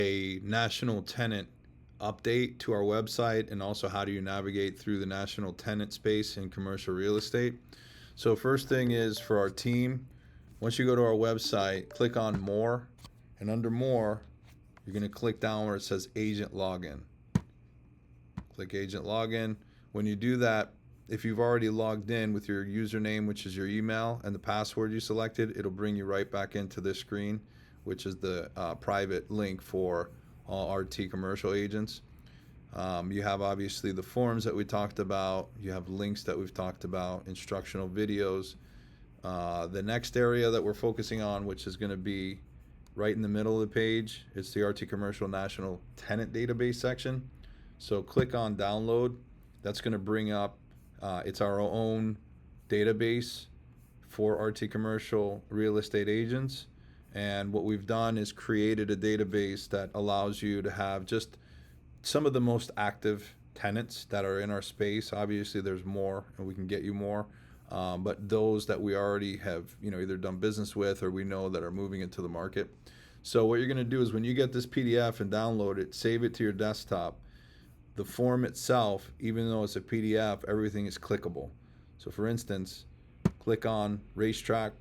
a national tenant update to our website, and also how do you navigate through the national tenant space in commercial real estate. So first thing is for our team, once you go to our website, click on more, and under more, you're going to click down where it says agent login. Click agent login. When you do that, if you've already logged in with your username, which is your email, and the password you selected, it'll bring you right back into this screen, which is the private link for all RT commercial agents. You have obviously the forms that we talked about. You have links that we've talked about, instructional videos. The next area that we're focusing on, which is going to be right in the middle of the page, it's the RT Commercial National Tenant Database section. So click on download. That's going to bring up, it's our own database for RT Commercial real estate agents. And what we've done is created a database that allows you to have just some of the most active tenants that are in our space. Obviously, there's more, and we can get you more. But those that we already have, either done business with or we know that are moving into the market. So what you're going to do is when you get this PDF and download it, save it to your desktop. The form itself, even though it's a PDF, everything is clickable. So for instance, click on racetrack,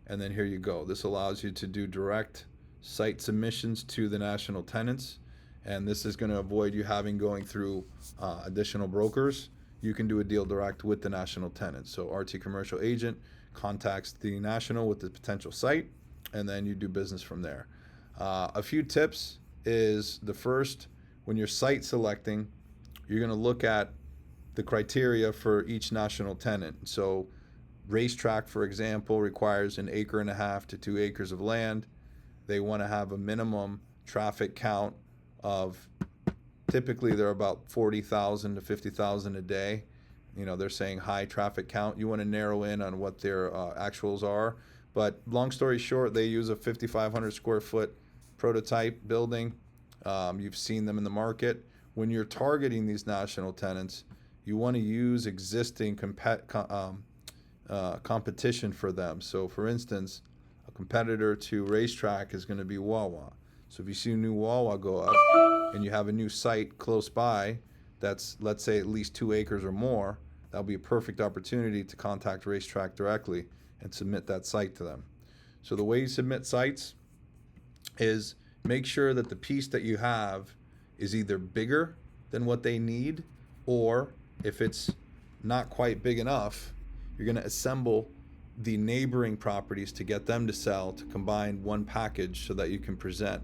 and then here you go. This allows you to do direct site submissions to the national tenants, and this is going to avoid you going through additional brokers. You can do a deal direct with the national tenants. So RT Commercial Agent contacts the national with the potential site, and then you do business from there. A few tips is the first, when you're site selecting, you're going to look at the criteria for each national tenant. So racetrack, for example, requires 1.5 acres to 2 acres of land. They want to have a minimum traffic count of, typically they're about 40,000 to 50,000 a day. They're saying high traffic count. You want to narrow in on what their actuals are. But long story short, they use a 5,500 square foot prototype building. You've seen them in the market. When you're targeting these national tenants, you want to use existing competition for them. So for instance, a competitor to racetrack is going to be Wawa. So if you see a new Wawa go up and you have a new site close by that's, let's say, at least 2 acres or more, that'll be a perfect opportunity to contact racetrack directly and submit that site to them. So the way you submit sites is make sure that the piece that you have is either bigger than what they need, or if it's not quite big enough, you're going to assemble the neighboring properties to get them to sell, to combine one package so that you can present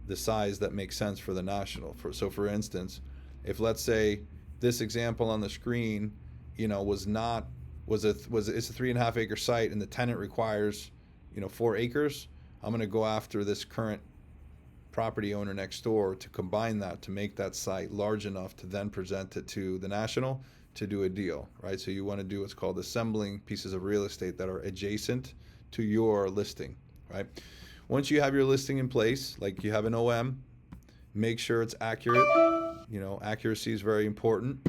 the size that makes sense for the national. So for instance, if let's say this example on the screen, it's a 3.5 acre site and the tenant requires, 4 acres, I'm going to go after this current property owner next door to combine that, to make that site large enough to then present it to the national to do a deal, right? So you want to do what's called assembling pieces of real estate that are adjacent to your listing, right? Once you have your listing in place, like you have an OM, make sure it's accurate. Accuracy is very important.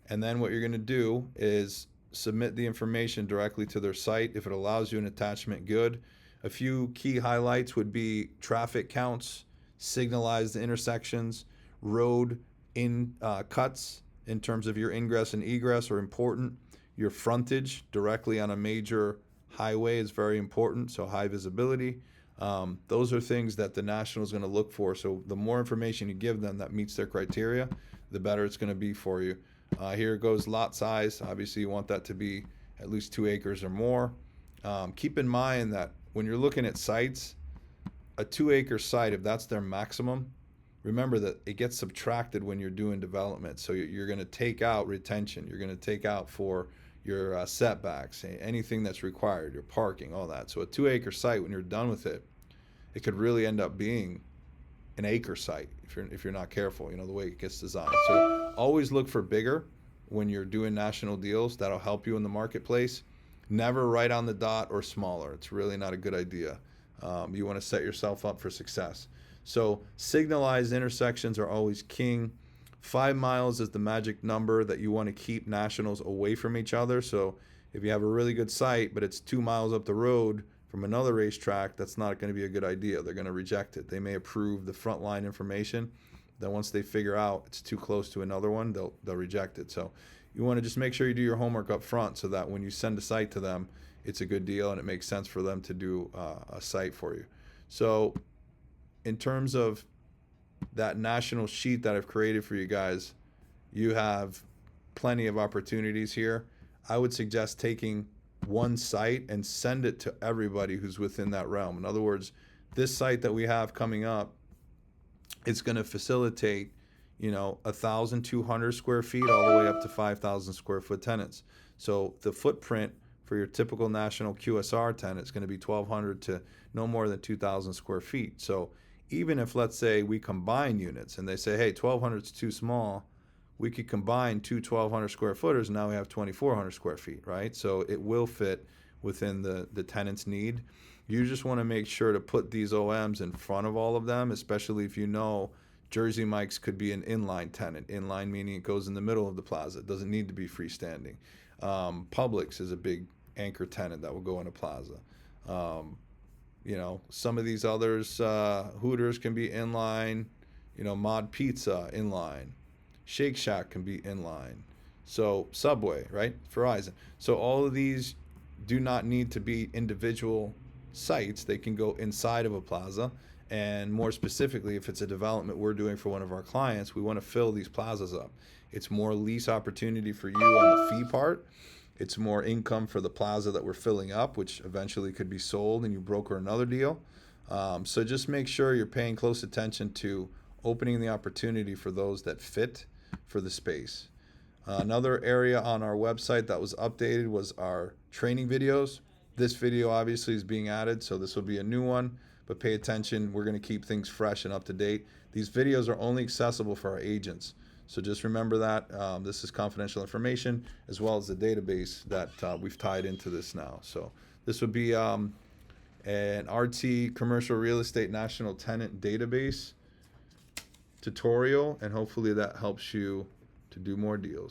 And then what you're going to do is submit the information directly to their site. If it allows you an attachment, good. A few key highlights would be traffic counts, signalized intersections, road cuts in terms of your ingress and egress are important. Your frontage directly on a major highway is very important, so high visibility. Those are things that the national is going to look for. So the more information you give them that meets their criteria, the better it's going to be for you. Here goes lot size. Obviously, you want that to be at least 2 acres or more. Keep in mind that when you're looking at sites, a 2 acre site, if that's their maximum, remember that it gets subtracted when you're doing development. So you're going to take out retention. You're going to take out for your setbacks, anything that's required, your parking, all that. So a 2 acre site, when you're done with it, it could really end up being an acre site if you're not careful, the way it gets designed. So always look for bigger when you're doing national deals. That'll help you in the marketplace. Never right on the dot or smaller. It's really not a good idea. You want to set yourself up for success. So signalized intersections are always king. 5 miles is the magic number that you want to keep nationals away from each other. So if you have a really good site, but it's 2 miles up the road from another racetrack, that's not going to be a good idea. They're going to reject it. They may approve the front line information. Then once they figure out it's too close to another one, they'll reject it. So you want to just make sure you do your homework up front so that when you send a site to them, it's a good deal and it makes sense for them to do a site for you. So in terms of that national sheet that I've created for you guys, you have plenty of opportunities here. I would suggest taking one site and send it to everybody who's within that realm. In other words, this site that we have coming up, it's going to facilitate, 1,200 square feet all the way up to 5,000 square foot tenants. So the footprint for your typical national QSR tenant is going to be 1,200 to no more than 2,000 square feet. So even if, let's say, we combine units and they say, hey, 1,200 is too small, we could combine two 1,200 square footers, and now we have 2,400 square feet, right? So it will fit within the tenant's need. You just want to make sure to put these OMs in front of all of them, especially if you know Jersey Mike's could be an inline tenant. Inline meaning it goes in the middle of the plaza. It doesn't need to be freestanding. Publix is a big anchor tenant that will go in a plaza. Some of these others, Hooters can be inline, Mod Pizza inline. Shake Shack can be inline. So Subway, right? Verizon. So all of these do not need to be individual sites. They can go inside of a plaza. And more specifically, if it's a development we're doing for one of our clients, we want to fill these plazas up. It's more lease opportunity for you on the fee part. It's more income for the plaza that we're filling up, which eventually could be sold and you broker another deal. So just make sure you're paying close attention to opening the opportunity for those that fit for the space. Another area on our website that was updated was our training videos. This video obviously is being added, so this will be a new one, but pay attention. We're going to keep things fresh and up to date. These videos are only accessible for our agents. So just remember that. This is confidential information as well as the database that we've tied into this now. So this would be an RT Commercial Real Estate National Tenant Database tutorial, and hopefully that helps you to do more deals.